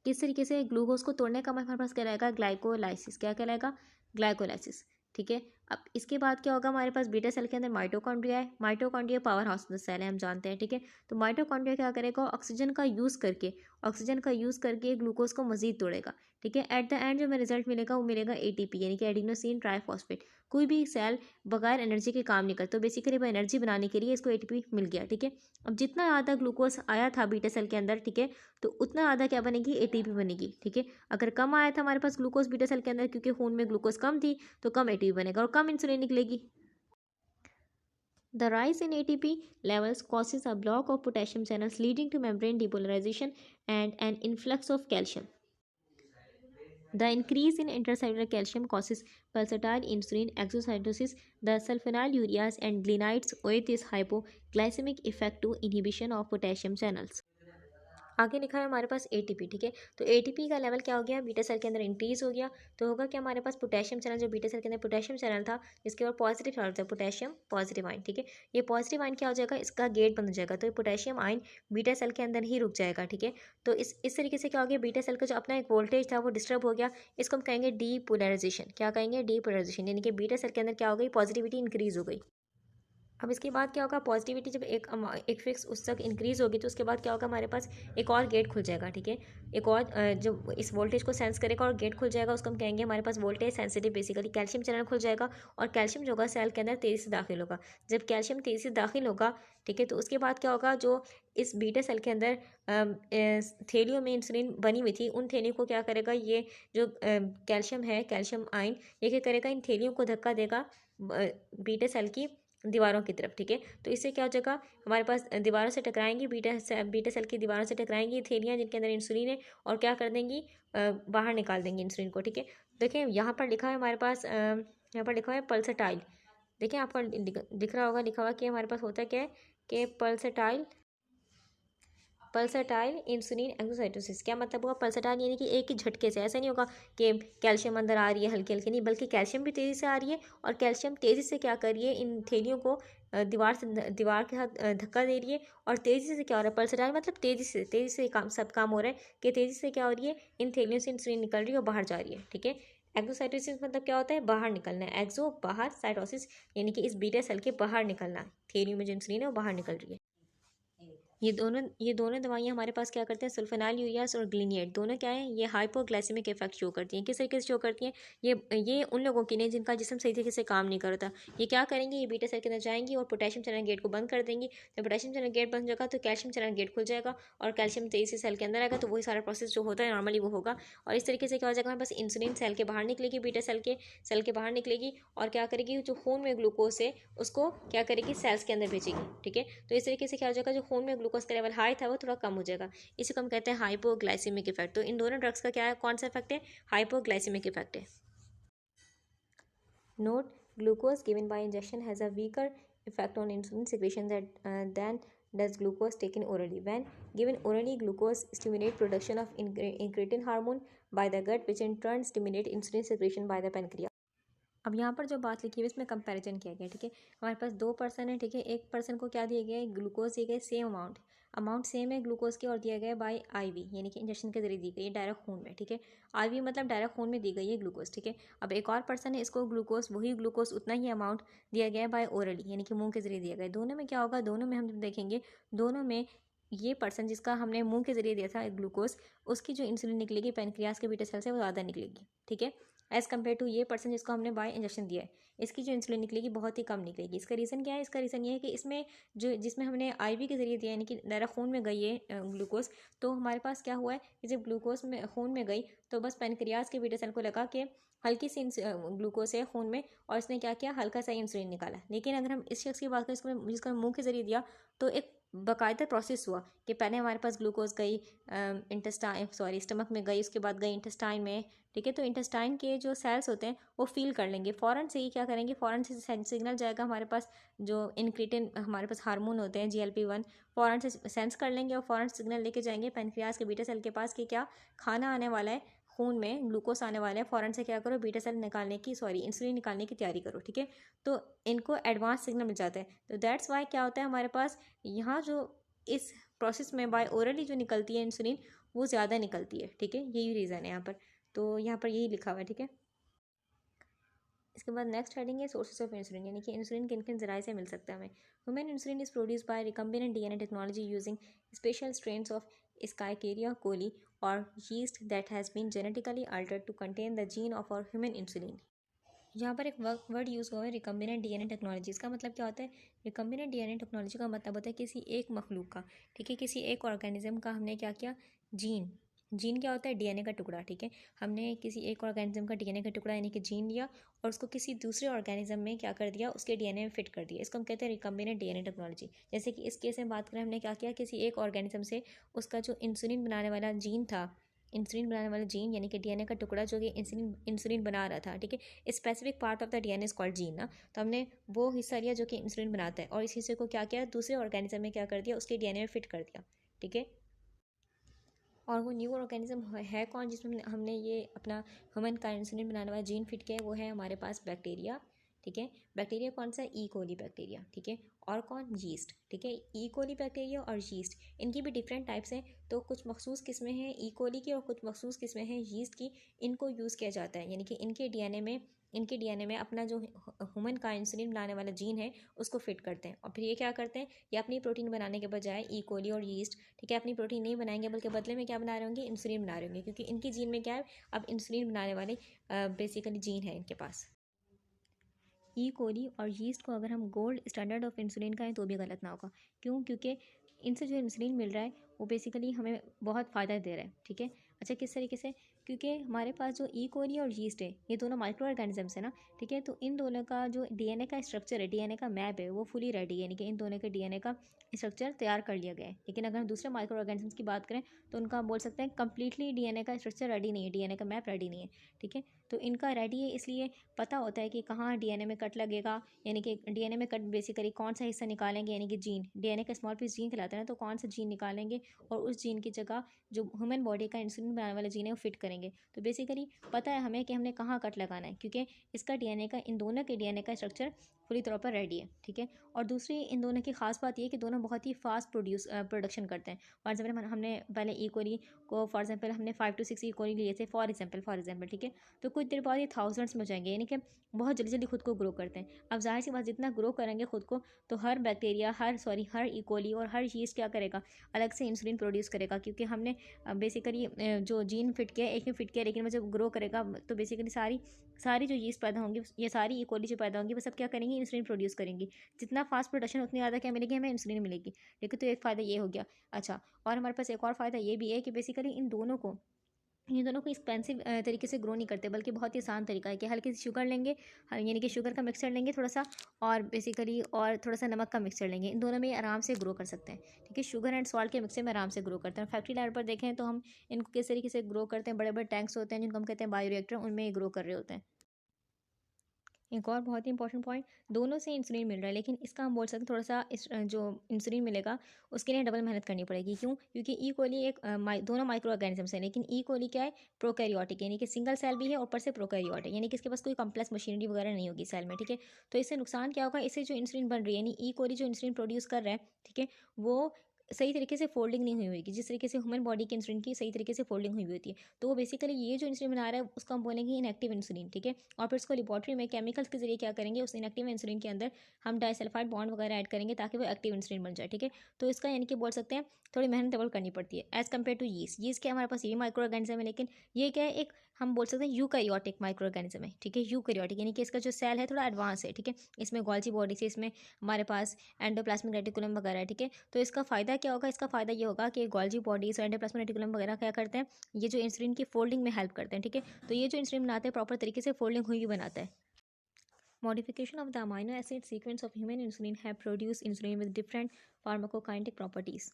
किस तरीके से, ग्लूकोज को तोड़ने का हमारे पास कहलाएगा ग्लाइकोलाइसिस, क्या कहलाएगा, ग्लाइकोलाइसिस, ठीक है। अब इसके बाद क्या होगा, हमारे पास बीटा सेल के अंदर माइटोकॉन्ड्रिया है, माइटोकॉन्ड्रिया पावर हाउस सेल है, हम जानते हैं, ठीक है। तो माइटोकॉन्ड्रिया क्या करेगा, ऑक्सीजन का यूज़ करके ग्लूकोज को मजीद तोड़ेगा, ठीक है। एट द एंड जो हमें रिजल्ट मिलेगा वो मिलेगा एटीपी, यानी कि एडिनोसिन ट्राइफॉस्फेट। कोई भी सेल बगैर एनर्जी के काम नहीं करता, तो बेसिकली वो एनर्जी बनाने के लिए इसको एटीपी मिल गया, ठीक है। अब जितना ज़्यादा ग्लूकोज आया था बीटा सेल के अंदर, ठीक है, तो उतना ज़्यादा क्या बनेगी, एटीपी बनेगी, ठीक है। अगर कम आया था हमारे पास ग्लूकोज बीटा सेल के अंदर, क्योंकि खून में ग्लूकोज कम थी, तो कम एटीपी बनेगा और कम इंसुलिन निकलेगी। The rise in ATP levels causes a block of potassium channels leading to membrane depolarization and an influx of calcium. The increase in intracellular calcium causes pulsatile insulin exocytosis. The sulfonylureas and glinides owe this hypoglycemic effect to inhibition of potassium channels. आगे लिखा है हमारे पास ATP, ठीक है। तो ATP का level क्या हो गया, बीटा सेल के अंदर इंक्रीज हो गया, तो होगा क्या, हमारे पास पोटेशियम चैनल, जो बीटा सेल के अंदर पोटेशियम चैनल था, जिसके ऊपर पॉजिटिव चार्ज था, पोटेशियम पॉजिटिव आयन, ठीक है। ये पॉजिटिव आयन क्या हो जाएगा, इसका गेट बंद हो जाएगा, तो ये पोटेशियम आयन बीटा सेल के अंदर ही रुक जाएगा, ठीक है। तो इस तरीके से क्या हो गया, बीटा सेल का जो अपना एक वोल्टेज था वो डिस्टर्ब हो गया, इसको हम कहेंगे डीपोलराइजेशन, क्या कहेंगे, डीपोलराइजेशन, यानी कि बीटा सेल के अंदर क्या हो गई, पॉजिटिविटी इंक्रीज हो गई। अब इसके बाद क्या होगा, पॉजिटिविटी जब एक फिक्स उस तक इंक्रीज होगी, तो उसके बाद क्या होगा, हमारे पास एक और गेट खुल जाएगा, ठीक है। एक और जो इस वोल्टेज को सेंस करेगा और गेट खुल जाएगा, उसको हम कहेंगे हमारे पास voltage sensitive, basically calcium channel खुल जाएगा, और कैल्शियम जो होगा सेल के अंदर तेज़ी से दाखिल होगा। जब कैल्शियम तेज़ी से दाखिल होगा, ठीक है, तो उसके बाद क्या होगा, जो इस बीटा सेल के अंदर थैलियों में इंसुलिन बनी हुई थी, उन थैलियों को क्या करेगा, ये जो कैल्शियम है, कैल्शियम आयन, ये क्या करेगा, इन थैलियों को धक्का देगा बीटा सेल की दीवारों की तरफ। ठीक है, तो इससे क्या हो जाएगा, हमारे पास दीवारों से टकराएंगी, बीटा सेल की दीवारों से टकराएंगी थैलियाँ जिनके अंदर इंसुलिन है, और क्या कर देंगी, बाहर निकाल देंगी इंसुलिन को। ठीक है, देखिए यहाँ पर लिखा है हमारे पास, यहाँ पर लिखा है पल्सटाइल। देखिए आपको दिख रहा होगा, लिखा हुआ कि हमारे पास होता क्या है कि पल्सटाइल, पल्सटाइल इंसुलिन एक्सोसाइटोसिस। क्या मतलब हुआ पल्सटाइल, यानी कि एक ही झटके से, ऐसा नहीं होगा कि कैल्शियम अंदर आ रही है हल्की हल्की, नहीं, बल्कि कैल्शियम भी तेज़ी से आ रही है, और कैल्शियम तेज़ी से क्या कर रही है, इन थैलियों को दीवार के साथ धक्का दे रही है, और तेज़ी से क्या हो रहा है, पल्सटाइल मतलब तेज़ी से काम सब काम हो रहा है, कि तेज़ी से क्या हो रही है, इन थैलियों से इंसुलिन निकल रही है और बाहर जा रही है। ठीक है, एक्सोसाइटोसिस मतलब क्या होता है, बाहर निकलना है, एक्सो बाहर, साइटोसिस यानी कि इस बीटा सेल के बाहर निकलना, थैलियों में जो इंसुलिन है वो बाहर निकल रही है। ये दोनों दवाइयाँ हमारे पास क्या करते हैं, सल्फेनाइल यूरियास और ग्लिनिएट, दोनों क्या है, ये हाइपोग्लाइसेमिक इफेक्ट शो करती हैं। किस तरीके से शो करती हैं, ये उन लोगों की नहीं जिनका जिस्म सही तरीके से काम नहीं करता। ये क्या करेंगे, ये बीटा सेल के अंदर जाएंगी और पोटेशियम चैनल गेट को बंद कर देंगी। जब पोटेशियम चैनल गेट बंद होगा तो कैल्शियम चैनल गेट खुल जाएगा, और कैल्शियम तेजी से सेल के अंदर आएगा, तो वही सारा प्रोसेस जो होता है नॉर्मली वो होगा। और इस तरीके से क्या हो जाएगा, हमारे पास इंसुलिन सेल के बाहर निकलेगी, बीटा सेल के बाहर निकलेगी, और क्या करेगी, जो खून में ग्लूकोज है उसको क्या करेगी, सेल्स के अंदर भेजेगी। ठीक है, तो इस तरीके से क्या हो जाएगा, जो खून में ग्लूकोज का लेवल हाई था वो थोड़ा कम हो जाएगा। इसी को हम कहते हैं हाइपोग्लाइसेमिक इफेक्ट। तो इन दोनों ड्रग्स का क्या है, कौन सा इफेक्ट है, हाइपोग्लाइसेमिक इफेक्ट है। Note, glucose given by injection has a weaker effect on insulin secretion than does glucose taken orally. When given orally, glucose stimulate production of incretin hormone by the gut, which in turn stimulate insulin secretion by the pancreas. अब यहाँ पर जो बात लिखी हुई है इसमें comparison किया गया। ठीक है, हमारे पास दो पर्सन है। ठीक है, एक पर्सन को क्या दिया गया है, ग्लूकोज दिया गया, सेम अमाउंट सेम है ग्लूकोज की, और दिया गया है बाय आईवी, यानी कि इंजेक्शन के जरिए दी गई है डायरेक्ट खून में। ठीक है, आईवी मतलब डायरेक्ट खून में दी गई है ग्लूकोज। ठीक है, अब एक और पर्सन है, इसको वही ग्लूकोज उतना ही अमाउंट दिया गया है बाय ओरली, यानी कि मुंह के जरिए दिया गया है। दोनों में क्या होगा, दोनों में हम जब देखेंगे, दोनों में ये पर्सन जिसका हमने मुंह के जरिए दिया था ग्लूकोज, उसकी जो इंसुलिन निकलेगी पैनक्रियास के बीटा सेल से वो ज़्यादा निकलेगी। ठीक है, एज़ कम्पेयर टू ये पर्सन जिसको हमने बाय इंजेक्शन दिया है, इसकी जो इंसुलिन निकलेगी बहुत ही कम निकलेगी। इसका रीज़न क्या है, इसका रीज़न ये है कि इसमें जिसमें हमने आईवी के जरिए दिया, यानी कि डायरेक्ट खून में गई है ग्लूकोज, तो हमारे पास क्या हुआ है कि जब ग्लूकोज में खून में गई तो बस पैनक्रियाज के बीटा सेल को लगा कि हल्की सी ग्लूकोज है खून में, और इसने क्या किया, हल्का सा इंसुलिन निकाला। लेकिन अगर हम इस शख्स की बात करें जिसको मुंह के जरिए दिया, तो एक बाकायदा प्रोसेस हुआ कि पहले हमारे पास ग्लूकोज गई स्टमक में गई, उसके बाद गई इंटेस्टाइन में। ठीक है, तो इंटेस्टाइन के जो सेल्स होते हैं वो फील कर लेंगे, फ़ौरन से ही क्या करेंगे, फ़ौरन से सिग्नल जाएगा हमारे पास, जो इनक्रीटिन हमारे पास हार्मोन होते हैं GLP-1, फ़ौरन से सेंस कर लेंगे और फ़ौरन सिग्नल लेके जाएंगे पैनक्रियास के बीटा सेल के पास कि क्या खाना आने वाला है, खून में ग्लूकोज आने वाला है, फ़ौरन से क्या करो, बीटा सेल निकालने की इंसुलिन निकालने की तैयारी करो। ठीक है, तो इनको एडवांस सिग्नल मिल जाता है। तो दैट्स वाई क्या होता है हमारे पास यहाँ जो इस प्रोसेस में बाय ओरली जो निकलती है इंसुलिन, वो ज़्यादा निकलती है। ठीक है, यही रीज़न है यहाँ पर, तो यहाँ पर यही लिखा हुआ है। ठीक है, इसके बाद नेक्स्ट हेडिंग है सोर्सेस ऑफ इंसुलिन, यानी कि इंसुलिन किन किन जराए से मिल सकता है हमें। Human insulin is produce by recombinant DNA technology using special strains of Escherichia coli or yeast that has been genetically altered to contain the gene of our human insulin. यहाँ पर एक वर्ड यूज़ हुआ है, recombinant DNA technology. इसका मतलब क्या होता है, रिकम्बिनेंट DNA टेक्नोलॉजी का मतलब होता है किसी एक मखलूक का, ठीक है, किसी एक ऑर्गेनिज्म का हमने क्या किया, जीन क्या होता है, DNA का टुकड़ा। ठीक है, हमने किसी एक ऑर्गेनिज्म का DNA का टुकड़ा यानी कि जीन लिया, और उसको किसी दूसरे ऑर्गेनिज्म में क्या कर दिया, उसके DNA में फिट कर दिया। इसको हम कहते हैं रिकम्बिनेंट DNA टेक्नोलॉजी। जैसे कि इस केस में बात करें, हमने क्या किया, किसी एक ऑर्गेनिज्म से उसका जो इंसुलिन बनाने वाला जीन यानी कि DNA का टुकड़ा जो कि इंसुलिन बना रहा था। ठीक है, specific part of the DNA is called gene ना, तो हमने वो हिस्सा लिया जो कि इंसुलिन बनाता है, और इस हिस्से को क्या किया, दूसरे ऑर्गेनिज्म में क्या कर दिया, उसके DNA में फिट कर दिया। ठीक है, और वो न्यू ऑर्गेनिज्म है कौन, जिसमें हमने ये अपना ह्यूमन का इंसुलिन बनाने वाला जीन फिट किया है, वो है हमारे पास बैक्टीरिया। ठीक है, बैक्टीरिया कौन सा, ई कोली बैक्टीरिया। ठीक है, और कौन, यीस्ट। ठीक है, ई कोली बैक्टीरिया और यीस्ट, इनकी भी डिफरेंट टाइप्स हैं, तो कुछ मखसूस किस्में हैं ई कोली की और कुछ मखसूस किस्में हैं यीस्ट की। इनको यूज़ किया जाता है, यानी कि इनके डीएनए में अपना जो ह्यूमन का इंसुलिन बनाने वाला जीन है उसको फिट करते हैं, और फिर ये क्या करते हैं, ये अपनी प्रोटीन बनाने के बजाय ई कोली और यीस्ट, ठीक है, अपनी प्रोटीन नहीं बनाएंगे, बल्कि बदले में क्या बना रहे होंगे, इंसुलिन बना रहे होंगे, क्योंकि इनकी जीन में क्या है, अब इंसुलिन बनाने वाले बेसिकली जीन है इनके पास। ई कोली और यीस्ट को अगर हम गोल्ड स्टैंडर्ड ऑफ इंसुलिन कहें तो भी गलत ना होगा। क्यों, क्योंकि इनसे जो इंसुलिन मिल रहा है वो बेसिकली हमें बहुत फ़ायदा दे रहा है, ठीक है। अच्छा, किस तरीके से? क्योंकि हमारे पास जो ई कोली और यीस्ट है, ये दोनों माइक्रो ऑर्गेनिजम्स है ना, ठीक है। तो इन दोनों का जो डीएनए का स्ट्रक्चर है, डीएनए का मैप है, वो फुली रेडी है, यानी कि इन दोनों के डीएनए का स्ट्रक्चर तैयार कर लिया गया है। लेकिन अगर हम दूसरे माइक्रो ऑर्गेनिजम्स की बात करें तो उनका हम बोल सकते हैं कंप्लीटली डीएनए का स्ट्रक्चर रेडी नहीं है, डीएनए का मैप रेडी नहीं है, ठीक है। तो इनका रेडी है, इसलिए पता होता है कि कहाँ डीएनए में कट लगेगा, यानी कि डीएनए में कट बेसिकली कौन सा हिस्सा निकालेंगे, यानी कि जीन, डीएनए का स्मॉल पीस जीन कहलाता है ना, तो कौन सा जीन निकालेंगे और उस जीन की जगह जो ह्यूमन बॉडी का इंसुलिन बनाने वाला जीन है वो फिट करेंगे। तो बेसिकली पता है हमें कि हमने कहाँ कट लगाना है, क्योंकि इसका डीएनए का, इन दोनों के डीएनए का स्ट्रक्चर पूरी तौर पर रेडी है, ठीक है। और दूसरी इन दोनों की खास बात ये है कि दोनों बहुत ही फास्ट प्रोडक्शन करते हैं। फॉर एग्जाम्पल हमने पहले ई कोली को, फॉर एग्जाम्पल हमने 5 to 6 ई कोली लिए थे, फॉर एग्जाम्पल, ठीक है। तो कुछ देर बाद ये थाउजेंड्स में हो जाएंगे, यानी कि बहुत जल्दी जल्दी खुद को ग्रो करते हैं। अब जाहिर सी बात, जितना ग्रो करेंगे खुद को, तो हर बैक्टीरिया, हर ई कोली और हर चीज़ क्या करेगा, अलग से इंसुलिन प्रोड्यूस करेगा, क्योंकि हमने बेसिकली जो जीन फिट किया, एक में फिट किया, लेकिन वो जब ग्रो करेगा तो बेसिकली सारी सारी जो यीस्ट पैदा होंगी, ये सारी ई कोली जो पैदा होंगी, वो सब क्या करेंगी, इंसुलिन प्रोड्यूस करेंगी। जितना फास्ट प्रोडक्शन उतनी ज़्यादा क्या मिलेगी, हमें इंसुलिन मिलेगी। लेकिन तो एक फ़ायदा ये हो गया। अच्छा, और हमारे पास एक और फ़ायदा ये भी है कि बेसिकली ये दोनों को एक्सपेंसिव तरीके से ग्रो नहीं करते, बल्कि बहुत ही आसान तरीका है कि हल्की सी शुगर लेंगे, यानी कि शुगर का मिक्सचर लेंगे थोड़ा सा, और बेसिकली और थोड़ा सा नमक का मिक्सचर लेंगे, इन दोनों में आराम से ग्रो कर सकते हैं, ठीक है। शुगर एंड सॉल्ट के मिक्सचर में आराम से ग्रो करते हैं। फैक्ट्री लेवल पर देखें तो हम इनको किस तरीके से ग्रो करते हैं, बड़े बड़े टैंक्स होते हैं जिनको हम कहते हैं बायोरिएक्टर, उनमें ये ग्रो कर रहे होते हैं। एक और बहुत ही इंपॉर्टेंट पॉइंट, दोनों से इंसुलिन मिल रहा है, लेकिन इसका हम बोल सकते हैं थोड़ा सा जो इंसुलिन मिलेगा उसके लिए डबल मेहनत करनी पड़ेगी। क्यों? क्योंकि ई कोली दोनों माइक्रो ऑर्गेनिजम्स हैं, लेकिन ई कोली क्या है, प्रोकैरियोटिक, यानी कि सिंगल सेल भी है, ऊपर से प्रोकैरियोट है, यानी कि इसके पास कोई कॉम्प्लेक्स मशीनरी वगैरह नहीं होगी सेल में, ठीक है। तो इससे नुकसान क्या होगा, इससे जो इंसुलिन बन रही है, यानी ई कोली जो इंसुलिन प्रोड्यूस कर रहा है, ठीक है, वो सही तरीके से फोल्डिंग नहीं हुई होगी, जिस तरीके से ह्यूमन बॉडी के इंसुलिन की सही तरीके से फोल्डिंग हुई होती है। तो वो बेसिकली ये जो इंसुलिन बना रहा है उसको हम बोलेंगे इनएक्टिव इंसुलिन, ठीक है। और फिर उसको लेबॉर्ट्री में केमिकल्स के जरिए क्या करेंगे, उस इनएक्टिव इंसुलिन के अंदर हम डाइसल्फाइड बॉन्ड वगैरह ऐड करेंगे ताकि वो एक्टिव इंसुलिन बन जाए, ठीक है। तो इसका यानी कि बोल सकते हैं थोड़ी मेहनत डबल करनी पड़ती है as compare to yeast. Yeast क्या, हमारे पास ये भी माइक्रो ऑर्गेनिज्म है, लेकिन ये क्या है, एक हम बोल सकते हैं यूकैरियोटिक माइक्रो ऑर्गेनिज्म है, ठीक है। यूकैरियोटिक यानी कि इसका जो सेल है थोड़ा एडवांस है, ठीक है। इसमें गोल्जी बॉडी से, इसमें हमारे पास एंडोप्लाज्मिक रेटिकुलम वगैरह है, ठीक है। तो इसका फ़ायदा क्या होगा, इसका फ़ायदा ये होगा कि गोल्जी बॉडीज और एंडोप्लाज्मिक रेटिकुलम वगैरह क्या करते हैं, ये जो इंसुलिन की फोल्डिंग में हेल्प करते हैं, ठीक है। तो ये जो इंसुलिन बनाते हैं प्रॉपर तरीके से फोल्डिंग हुई भी बनाता है। Modification of the amino acid sequence of human insulin have produced insulin with different pharmacokinetic properties.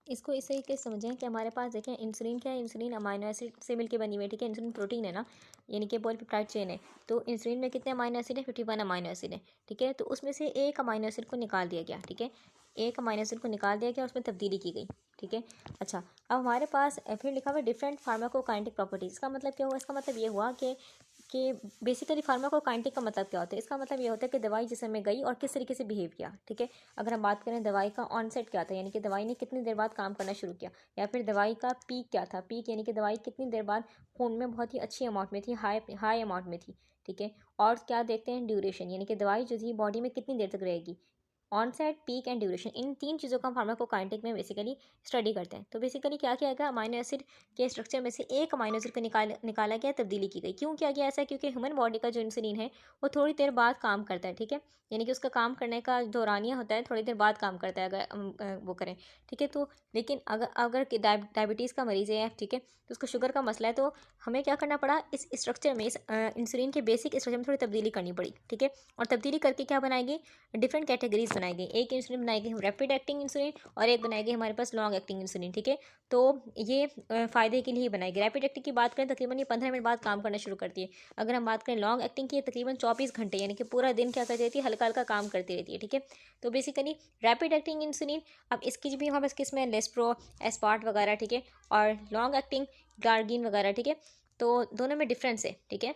इसको इस तरीके से समझें कि हमारे पास देखें, इंसुलिन क्या है, इंसुलिन अमाइनो एसिड से मिलकर बनी हुई है, ठीक है। इंसुलिन प्रोटीन है ना, यानी कि पॉलीपेप्टाइड चेन है। तो इंसुलिन में कितने अमाइनो एसिड है, 51 अमाइनो एसिड है, ठीक है। तो उसमें से एक अमाइनो एसिड को निकाल दिया गया, ठीक है। एक अमाइनो एसिड को निकाल दिया गया, उसमें तब्दीली की गई, ठीक है। अच्छा, अब हमारे पास फिर लिखा हुआ डिफरेंट फार्माकोकाइनेटिक प्रॉपर्टीज। इसका मतलब क्या हुआ, इसका मतलब ये हुआ कि बेसिकली फार्माकोकाइनेटिक का मतलब क्या होता है, इसका मतलब ये होता है कि दवाई जिस समय गई और किस तरीके से बिहेव किया, ठीक है। अगर हम बात करें दवाई का ऑनसेट क्या था, यानी कि दवाई ने कितनी देर बाद काम करना शुरू किया, या फिर दवाई का पीक क्या था, पीक यानी कि दवाई कितनी देर बाद खून में बहुत ही अच्छी अमाउंट में थी, हाई अमाउंट में थी, ठीक है। और क्या देखते हैं, ड्यूरेशन, यानी कि दवाई जो थी बॉडी में कितनी देर तक रहेगी। ऑनसेट, पीक एंड ड्यूरेशन, इन तीन चीज़ों का हम फार्माकोकाइनेटिक में बेसिकली स्टडी करते हैं। तो बेसिकली क्या किया गया, अमाइनो एसिड के स्ट्रक्चर में से एक अमाइनो एसिड को निकाला गया, तब्दीली की गई। क्यों किया गया ऐसा, क्योंकि ह्यूमन बॉडी का जो इंसुलिन है वो थोड़ी देर बाद काम करता है, ठीक है। यानी कि उसका काम करने का दौरानिया होता है, थोड़ी देर बाद काम करता है अगर हम वो करें, ठीक है। तो लेकिन अगर डायबिटीज़ का मरीज़ है, ठीक है, तो उसको शुगर का मसला है, तो हमें क्या करना पड़ा, इस स्ट्रक्चर में, इस इंसुलिन के बेसिक स्ट्रक्चर में थोड़ी तब्दीली करनी पड़ी, ठीक है। और तब्दीली करके क्या बनाएगी, डिफरेंट कैटेगरीज बनाई गई। एक इंसुलिन बनाई गई रैपिड एक्टिंग इंसुलिन, और एक बनाई गई हमारे पास लॉन्ग एक्टिंग इंसुलिन, ठीक है। तो ये फ़ायदे के लिए ही बनाई गई। रैपिड एक्टिंग की बात करें तकरीबन ये 15 मिनट बाद काम करना शुरू करती है। अगर हम बात करें लॉन्ग एक्टिंग की, तकरीबन 24 घंटे, यानी कि पूरा दिन क्या करती रहती है, हल्का हल्का काम करती रहती है, ठीक है। तो बेसिकली रैपिड एक्टिंग इंसुलिन, अब इसकी भी हमारे पास किस्में लेस्प्रो, एस्पार्ट वगैरह, ठीक है, और लॉन्ग एक्टिंग गार्गिन वगैरह, ठीक है। तो दोनों में डिफरेंस है, ठीक है।